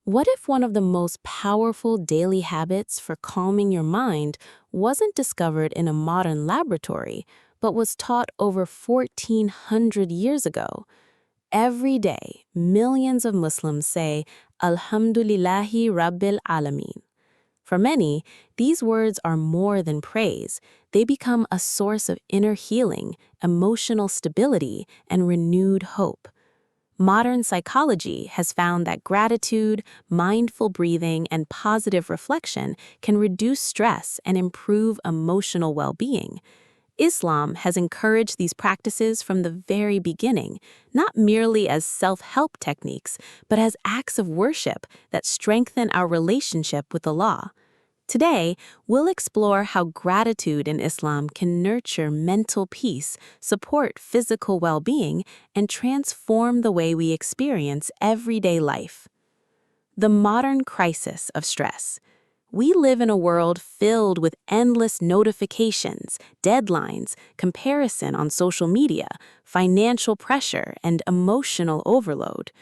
What if one of the most powerful daily habits for calming your mind wasn't discovered in a modern laboratory, but was taught over 1400 years ago? Every day, millions of Muslims say, Alhamdulillahi Rabbil Alameen. For many, these words are more than praise. They become a source of inner healing, emotional stability, and renewed hope. Modern psychology has found that gratitude, mindful breathing, and positive reflection can reduce stress and improve emotional well-being. Islam has encouraged these practices from the very beginning, not merely as self-help techniques, but as acts of worship that strengthen our relationship with Allah. Today, we'll explore how gratitude in Islam can nurture mental peace, support physical well-being, and transform the way we experience everyday life. The modern crisis of stress. We live in a world filled with endless notifications, deadlines, comparison on social media, financial pressure, and emotional overload.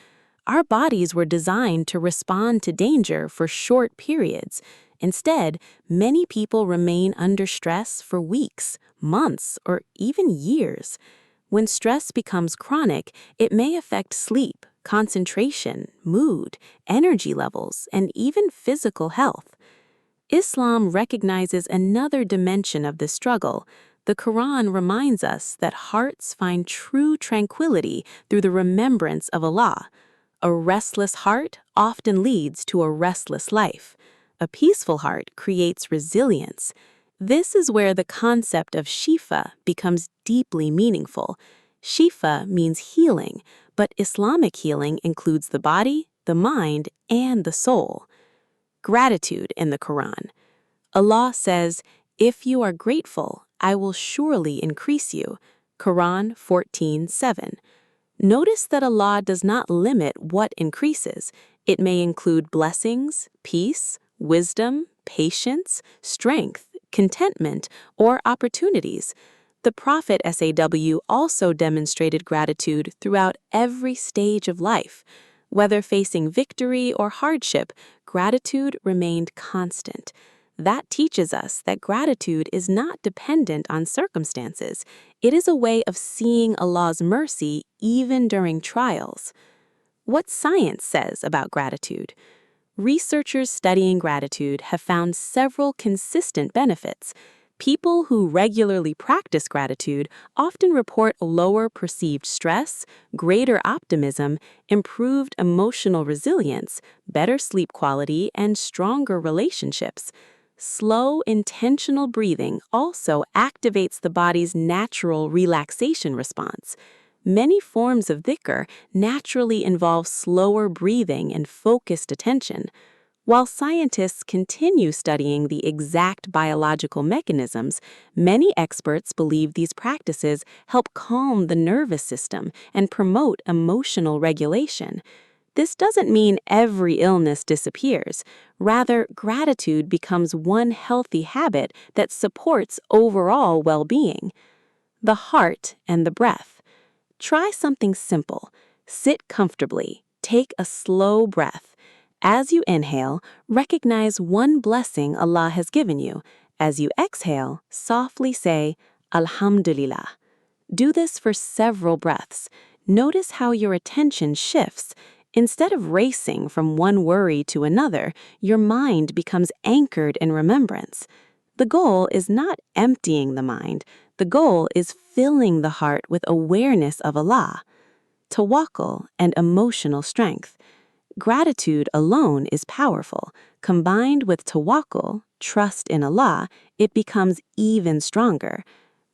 Our bodies were designed to respond to danger for short periods. Instead, many people remain under stress for weeks, months, or even years. When stress becomes chronic, it may affect sleep, concentration, mood, energy levels, and even physical health. Islam recognizes another dimension of this struggle. The Quran reminds us that hearts find true tranquility through the remembrance of Allah. A restless heart often leads to a restless life. A peaceful heart creates resilience. This is where the concept of Shifa becomes deeply meaningful. Shifa means healing, but Islamic healing includes the body, the mind, and the soul. Gratitude in the Quran. Allah says, "If you are grateful, I will surely increase you." Quran 14:7. Notice that Allah does not limit what increases. It may include blessings, peace, wisdom, patience, strength, contentment, or opportunities. The Prophet SAW also demonstrated gratitude throughout every stage of life. Whether facing victory or hardship, gratitude remained constant. That teaches us that gratitude is not dependent on circumstances. It is a way of seeing Allah's mercy even during trials. What science says about gratitude? Researchers studying gratitude have found several consistent benefits. People who regularly practice gratitude often report lower perceived stress, greater optimism, improved emotional resilience, better sleep quality, and stronger relationships. Slow, intentional breathing also activates the body's natural relaxation response. Many forms of dhikr naturally involve slower breathing and focused attention. While scientists continue studying the exact biological mechanisms, many experts believe these practices help calm the nervous system and promote emotional regulation. This doesn't mean every illness disappears. Rather, gratitude becomes one healthy habit that supports overall well-being. The heart and the breath. Try something simple. Sit comfortably. Take a slow breath. As you inhale, recognize one blessing Allah has given you. As you exhale, softly say, Alhamdulillah. Do this for several breaths. Notice how your attention shifts. Instead of racing from one worry to another, your mind becomes anchored in remembrance. The goal is not emptying the mind. The goal is filling the heart with awareness of Allah. Tawakkul and emotional strength. Gratitude alone is powerful. Combined with tawakkul, trust in Allah, it becomes even stronger.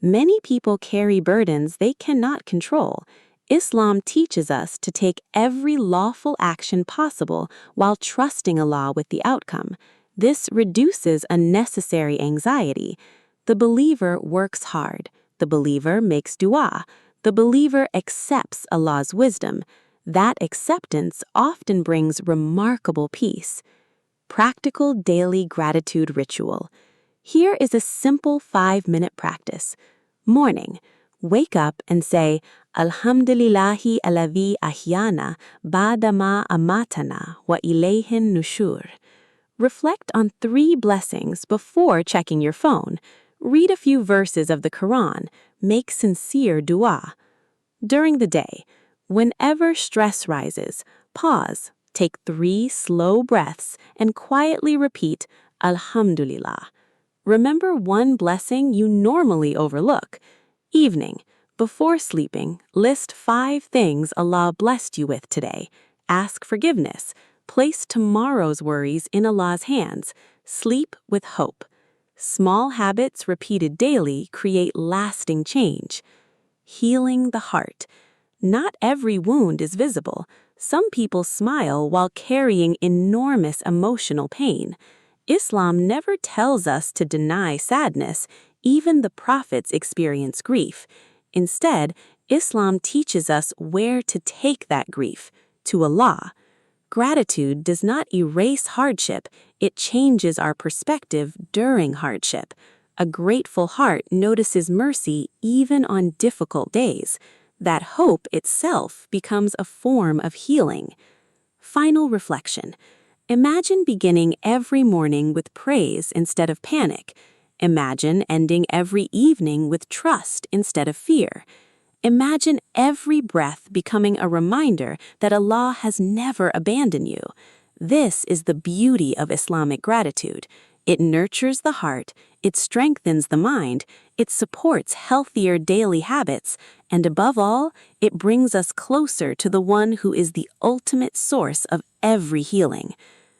Many people carry burdens they cannot control. Islam teaches us to take every lawful action possible while trusting Allah with the outcome. This reduces unnecessary anxiety. The believer works hard. The believer makes dua. The believer accepts Allah's wisdom. That acceptance often brings remarkable peace. Practical daily gratitude ritual. Here is a simple 5-minute practice. Morning. Wake up and say, Alhamdulillahi alladhi ahyana ba'da ma amatana wa ilayhin nushur. Reflect on 3 blessings before checking your phone. Read a few verses of the Quran. Make sincere dua. During the day, whenever stress rises, pause, take 3 slow breaths, and quietly repeat, Alhamdulillah. Remember one blessing you normally overlook. Evening, before sleeping, list 5 things Allah blessed you with today. Ask forgiveness. Place tomorrow's worries in Allah's hands. Sleep with hope. Small habits repeated daily create lasting change. Healing the heart. Not every wound is visible. Some people smile while carrying enormous emotional pain. Islam never tells us to deny sadness. Even the prophets experience grief. Instead, Islam teaches us where to take that grief, to Allah. Gratitude does not erase hardship, it changes our perspective during hardship. A grateful heart notices mercy even on difficult days. That hope itself becomes a form of healing. Final reflection. Imagine beginning every morning with praise instead of panic. Imagine ending every evening with trust instead of fear. Imagine every breath becoming a reminder that Allah has never abandoned you. This is the beauty of Islamic gratitude. It nurtures the heart, it strengthens the mind, it supports healthier daily habits, and above all, it brings us closer to the one who is the ultimate source of every healing.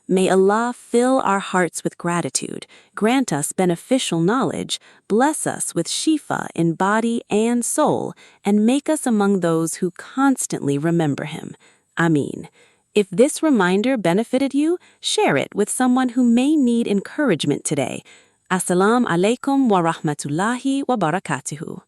May Allah fill our hearts with gratitude, grant us beneficial knowledge, bless us with Shifa in body and soul, and make us among those who constantly remember Him. Ameen. If this reminder benefited you, share it with someone who may need encouragement today. Assalamu alaikum wa rahmatullahi wa barakatuhu.